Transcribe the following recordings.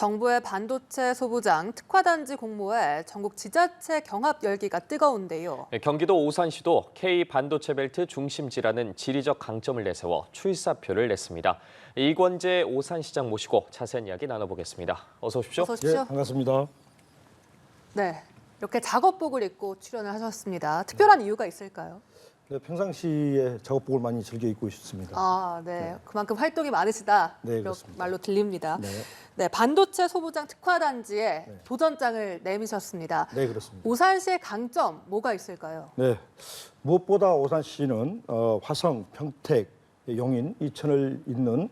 정부의 반도체 소부장 특화단지 공모에 전국 지자체 경합 열기가 뜨거운데요. 경기도 오산시도 K 반도체 벨트 중심지라는 지리적 강점을 내세워 출사표를 냈습니다. 이권재 오산시장 모시고 자세한 이야기 나눠보겠습니다. 어서 오십시오. 어서 오십시오. 네, 반갑습니다. 네, 이렇게 작업복을 입고 출연을 하셨습니다. 특별한 이유가 있을까요? 네, 평상시에 작업복을 많이 즐겨 입고 있습니다. 아, 네. 그만큼 활동이 많으시다. 네, 이런 그렇습니다. 말로 들립니다. 네. 네, 반도체 소부장 특화단지에 도전장을 내미셨습니다. 네, 그렇습니다. 오산시의 강점 뭐가 있을까요? 네, 무엇보다 오산시는 화성, 평택, 용인, 이천을 잇는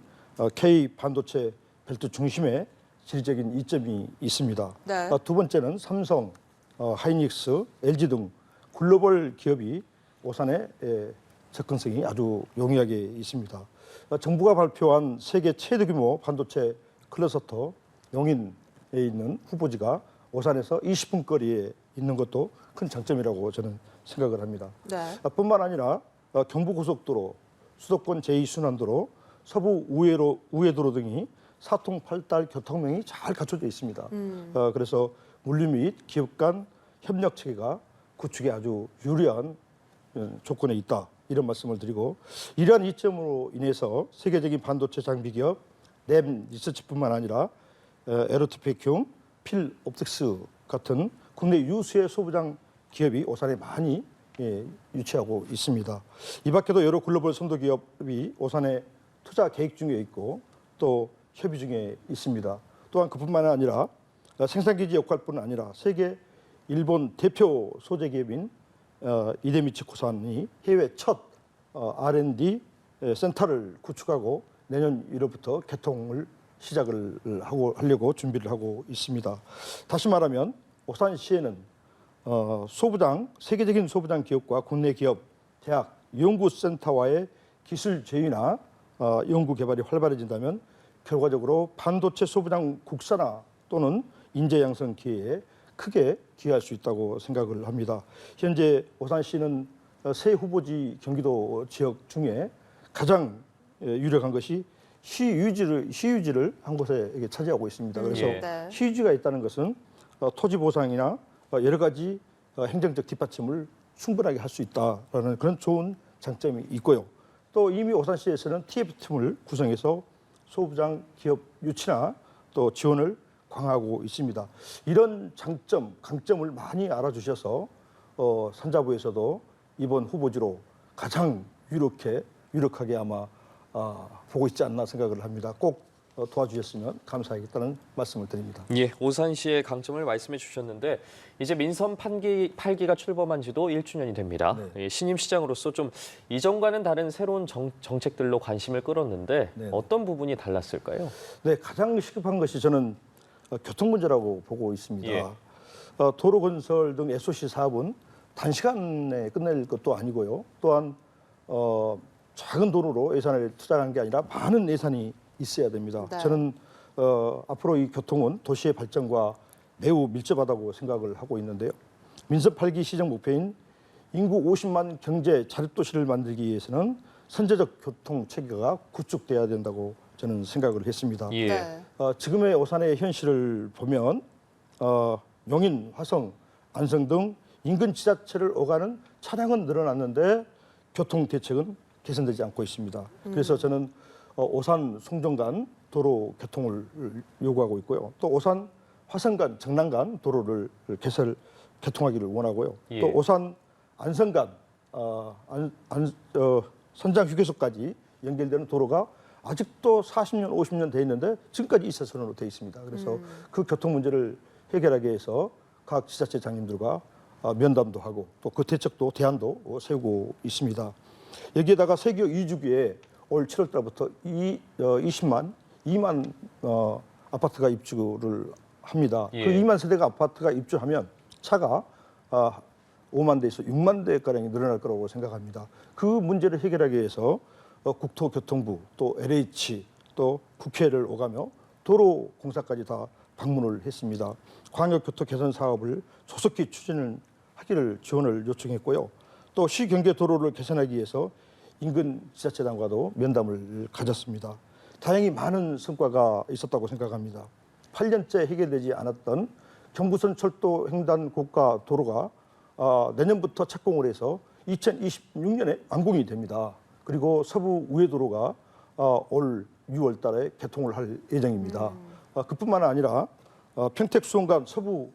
K 반도체 벨트 중심에 지리적인 이점이 있습니다. 네. 두 번째는 삼성, 하이닉스, LG 등 글로벌 기업이 오산의 접근성이 아주 용이하게 있습니다. 정부가 발표한 세계 최대 규모 반도체 클러스터 용인에 있는 후보지가 오산에서 20분 거리에 있는 것도 큰 장점이라고 저는 생각을 합니다. 네. 뿐만 아니라 경부고속도로, 수도권 제2순환도로, 서부 우회도로 등이 사통팔달 교통망이 잘 갖춰져 있습니다. 그래서 물류 및 기업 간 협력 체계가 구축에 아주 유리한 조건에 있다, 이런 말씀을 드리고, 이러한 이점으로 인해서 세계적인 반도체 장비 기업 램 리서치뿐만 아니라 에로티페큐, 필옵틱스 같은 국내 유수의 소부장 기업이 오산에 많이 유치하고 있습니다. 이 밖에도 여러 글로벌 선도 기업이 오산에 투자 계획 중에 있고 또 협의 중에 있습니다. 또한 그뿐만 아니라 생산기지 역할뿐 아니라 세계 일본 대표 소재 기업인 이데미치 코산이 해외 첫 R&D 센터를 구축하고 내년 1월부터 개통을 시작을 하려고 준비를 하고 있습니다. 다시 말하면 오산시에는 세계적인 소부장 기업과 국내 기업, 대학, 연구센터와의 기술 제휴나 연구 개발이 활발해진다면 결과적으로 반도체 소부장 국산화 또는 인재 양성 기회에 크게 기여할 수 있다고 생각을 합니다. 현재 오산시는 새 후보지 경기도 지역 중에 가장 유력한 것이 시유지를 한 곳에 차지하고 있습니다. 그래서 네. 시유지가 있다는 것은 토지 보상이나 여러 가지 행정적 뒷받침을 충분하게 할 수 있다라는 그런 좋은 장점이 있고요. 또 이미 오산시에서는 TF팀을 구성해서 소부장 기업 유치나 또 지원을 강화하고 있습니다. 이런 장점, 강점을 많이 알아주셔서 산자부에서도 이번 후보지로 가장 유력하게 아마 보고 있지 않나 생각을 합니다. 꼭 도와주셨으면 감사하겠다는 말씀을 드립니다. 예, 오산시의 강점을 말씀해 주셨는데 이제 민선 8기가 출범한 지도 1주년이 됩니다. 네. 신임 시장으로서 좀 이전과는 다른 새로운 정책들로 관심을 끌었는데 네. 어떤 부분이 달랐을까요? 네, 가장 시급한 것이 저는 교통 문제라고 보고 있습니다. 예. 도로 건설 등 SOC 사업은 단시간에 끝낼 것도 아니고요. 또한 작은 돈으로 예산을 투자한 게 아니라 많은 예산이 있어야 됩니다. 네. 저는 앞으로 이 교통은 도시의 발전과 매우 밀접하다고 생각을 하고 있는데요. 민선 8기 시정 목표인 인구 50만 경제 자립도시를 만들기 위해서는 선제적 교통 체계가 구축돼야 된다고 저는 생각을 했습니다. 예. 네. 지금의 오산의 현실을 보면 용인, 화성, 안성 등 인근 지자체를 오가는 차량은 늘어났는데 교통 대책은 개선되지 않고 있습니다. 그래서 저는 오산, 송정 간 도로 개통을 요구하고 있고요. 또 오산, 화성 간, 정남 간 도로를 개통하기를 원하고요. 예. 또 오산, 안성 간 선장 휴게소까지 연결되는 도로가 아직도 40년, 50년 돼 있는데 지금까지 이사선으로 돼 있습니다. 그래서 그 교통 문제를 해결하기 위해서 각 지자체 장님들과 면담도 하고 또 그 대책도 대안도 세우고 있습니다. 여기에다가 세교 2주기에 올 7월 달부터 2만 아파트가 입주를 합니다. 예. 그 2만 세대가 아파트가 입주하면 차가 5만 대에서 6만 대가량이 늘어날 거라고 생각합니다. 그 문제를 해결하기 위해서 국토교통부 또 LH 또 국회를 오가며 도로 공사까지 다 방문을 했습니다. 광역교토 개선 사업을 조속히 추진을 하기를 지원을 요청했고요. 또 시경계 도로를 개선하기 위해서 인근 지자체장과도 면담을 가졌습니다. 다행히 많은 성과가 있었다고 생각합니다. 28년째 해결되지 않았던 경부선 철도 횡단 고가 도로가 내년부터 착공을 해서 2026년에 완공이 됩니다. 그리고 서부 우회도로가 올 6월 달에 개통을 할 예정입니다. 그뿐만 아니라 평택 수원간 서부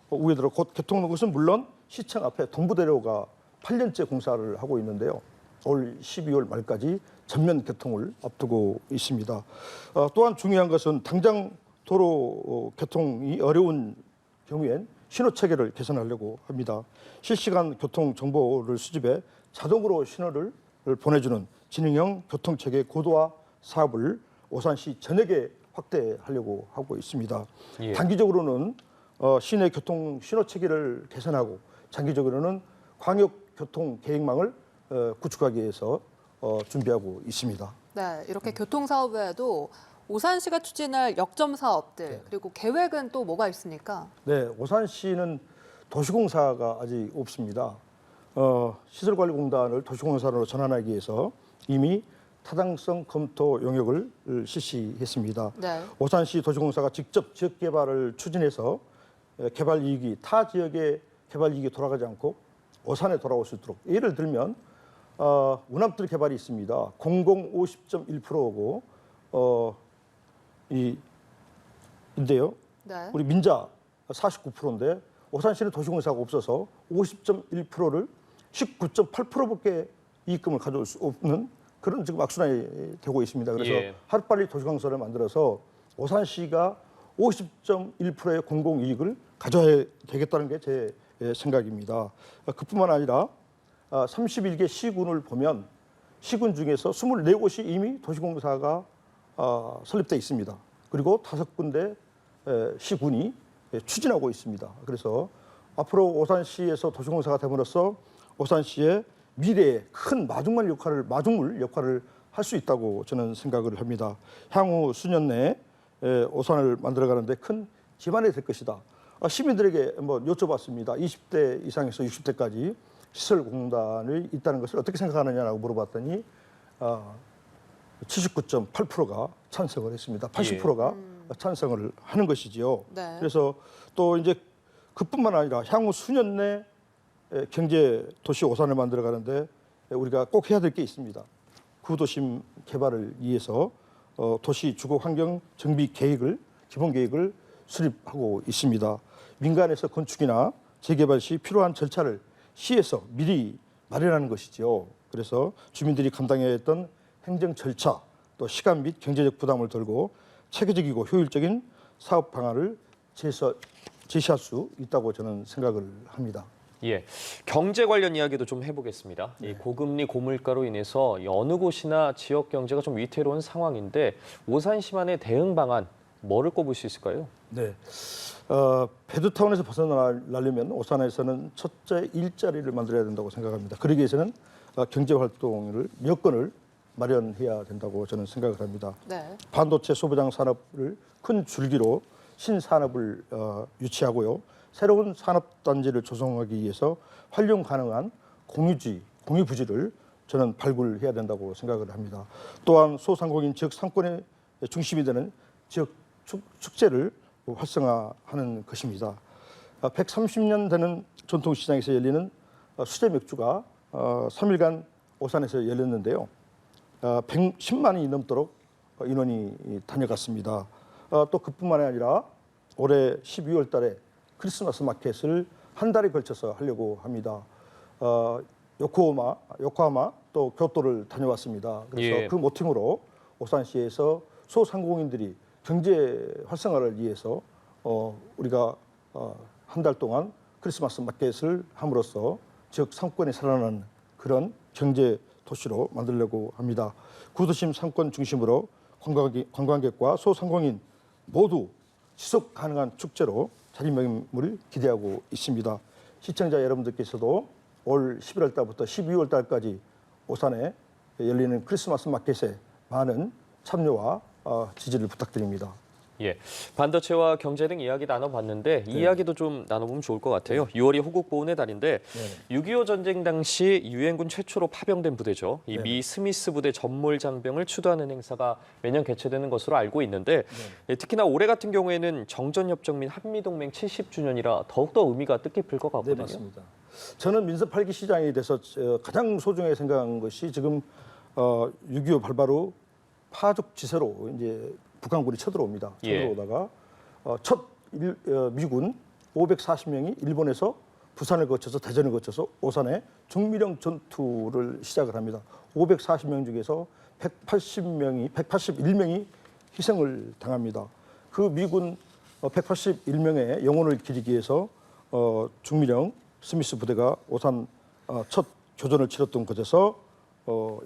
우회도로 곧 개통하는 것은 물론 시청 앞에 동부대로가 8년째 공사를 하고 있는데요. 올 12월 말까지 전면 개통을 앞두고 있습니다. 또한 중요한 것은 당장 도로 개통이 어려운 경우엔 신호 체계를 개선하려고 합니다. 실시간 교통 정보를 수집해 자동으로 신호를 보내주는 지능형 교통 체계 고도화 사업을 오산시 전역에 확대하려고 하고 있습니다. 예. 단기적으로는 시내 교통 신호 체계를 개선하고 장기적으로는 광역 교통 계획망을 구축하기 위해서 준비하고 있습니다. 네, 이렇게 교통 사업 외에도 오산시가 추진할 역점 사업들 그리고 계획은 또 뭐가 있습니까? 네, 오산시는 도시공사가 아직 없습니다. 시설관리공단을 도시공사로 전환하기 위해서 이미 타당성 검토 용역을 실시했습니다. 네. 오산시 도시공사가 직접 지역 개발을 추진해서 개발 이익이 타 지역의 개발 이익이 돌아가지 않고 오산에 돌아올 수 있도록 예를 들면 운암길 개발이 있습니다. 공공 50.1%고 인데요. 네. 우리 민자 49%인데 오산시는 도시공사가 없어서 50.1%를 19.8%밖에 이익금을 가져올 수 없는 그런 지금 악순환이 되고 있습니다. 그래서 예. 하루빨리 도시공사를 만들어서 오산시가 50.1%의 공공이익을 가져야 되겠다는 게 제 생각입니다. 그뿐만 아니라 31개 시군을 보면 시군 중에서 24곳이 이미 도시공사가 설립돼 있습니다. 그리고 5군데 시군이 추진하고 있습니다. 그래서 앞으로 오산시에서 도시공사가 됨으로써 오산시의 미래에 큰 마중물 역할을 할 수 있다고 저는 생각을 합니다. 향후 수년 내에 오산을 만들어가는데 큰 기반이 될 것이다. 시민들에게 한번 여쭤봤습니다. 20대 이상에서 60대까지 시설공단이 있다는 것을 어떻게 생각하느냐라고 물어봤더니 79.8%가 찬성을 했습니다. 80%가 찬성을 하는 것이지요. 네. 그래서 또 이제 그뿐만 아니라 향후 수년 내 경제 도시 오산을 만들어 가는데 우리가 꼭 해야 될 게 있습니다. 구도심 개발을 위해서 도시 주거 환경 정비 계획을 기본 계획을 수립하고 있습니다. 민간에서 건축이나 재개발 시 필요한 절차를 시에서 미리 마련하는 것이죠. 그래서 주민들이 감당해야 했던 행정 절차, 또 시간 및 경제적 부담을 덜고 체계적이고 효율적인 사업 방안을 제시할 수 있다고 저는 생각을 합니다. 예, 경제 관련 이야기도 좀 해보겠습니다. 이 고금리 고물가로 인해서 어느 곳이나 지역 경제가 좀 위태로운 상황인데 오산시만의 대응 방안 뭐를 꼽을 수 있을까요? 네, 배드타운에서 벗어나려면 오산에서는 첫째 일자리를 만들어야 된다고 생각합니다. 그러기 위해서는 경제 활동을 여건을 마련해야 된다고 저는 생각을 합니다. 네. 반도체 소부장 산업을 큰 줄기로 신산업을 유치하고요. 새로운 산업단지를 조성하기 위해서 활용 가능한 공유부지를 저는 발굴해야 된다고 생각을 합니다. 또한 소상공인 지역 상권의 중심이 되는 지역 축제를 활성화하는 것입니다. 130년 되는 전통시장에서 열리는 수제 맥주가 3일간 오산에서 열렸는데요. 110만이 넘도록 인원이 다녀갔습니다. 또 그뿐만 아니라 올해 12월 달에 크리스마스 마켓을 한 달에 걸쳐서 하려고 합니다. 요코하마 또 교토를 다녀왔습니다. 그래서 예. 그 모팅으로 오산시에서 소상공인들이 경제 활성화를 위해서 우리가 한 달 동안 크리스마스 마켓을 함으로써 지역 상권이 살아나는 그런 경제 도시로 만들려고 합니다. 구도심 상권 중심으로 관광객과 소상공인 모두 지속 가능한 축제로 자리매김을 기대하고 있습니다. 시청자 여러분들께서도 올 11월 달부터 12월 달까지 오산에 열리는 크리스마스 마켓에 많은 참여와 지지를 부탁드립니다. 예, 반도체와 경제 등 이야기 나눠봤는데 이 이야기도 좀 나눠보면 좋을 것 같아요. 6월이 호국보훈의 달인데 6.25 전쟁 당시 유엔군 최초로 파병된 부대죠. 이 미 스미스 부대 전몰 장병을 추도하는 행사가 매년 개최되는 것으로 알고 있는데 특히나 올해 같은 경우에는 정전협정 및 한미동맹 70주년이라 더욱더 의미가 뜻깊을 것 네, 같거든요. 맞습니다. 저는 민서 8기 시장에 대해서 가장 소중하게 생각한 것이 지금 6.25 발발 후 파죽지세로 이제 북한군이 쳐들어옵니다. 쳐들어오다가 미군 540명이 일본에서 부산을 거쳐서 대전을 거쳐서 오산에 중미령 전투를 시작을 합니다. 540명 중에서 181명이 희생을 당합니다. 그 미군 181명의 영혼을 기리기 위해서 중미령 스미스 부대가 오산 첫 교전을 치렀던 곳에서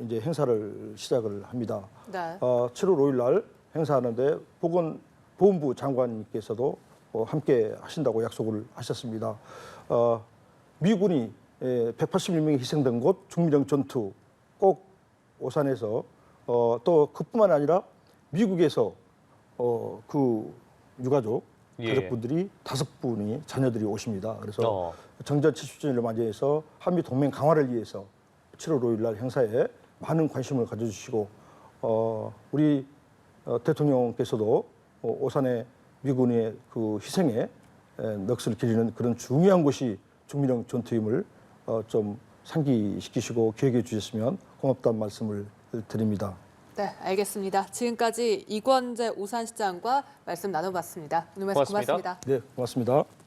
이제 행사를 시작을 합니다. 네. 7월 5일 날 행사하는데 보건복원부 장관님께서도 함께 하신다고 약속을 하셨습니다. 미군이 181명이 희생된 곳 중미령 전투 꼭 오산에서 또 그뿐만 아니라 미국에서 그 유가족 가족분들이 5분이 자녀들이 오십니다. 그래서 정전 70주년을 맞이해서 한미 동맹 강화를 위해서 7월 5일 날 행사에 많은 관심을 가져주시고 우리 대통령께서도 오산의 미군의 그 희생에 넋을 기리는 그런 중요한 곳이 중미령 전투임을 좀 상기시키시고 기억해 주셨으면 고맙다는 말씀을 드립니다. 네, 알겠습니다. 지금까지 이권재 오산시장과 말씀 나눠봤습니다. 오늘 말씀 고맙습니다. 고맙습니다. 네, 고맙습니다.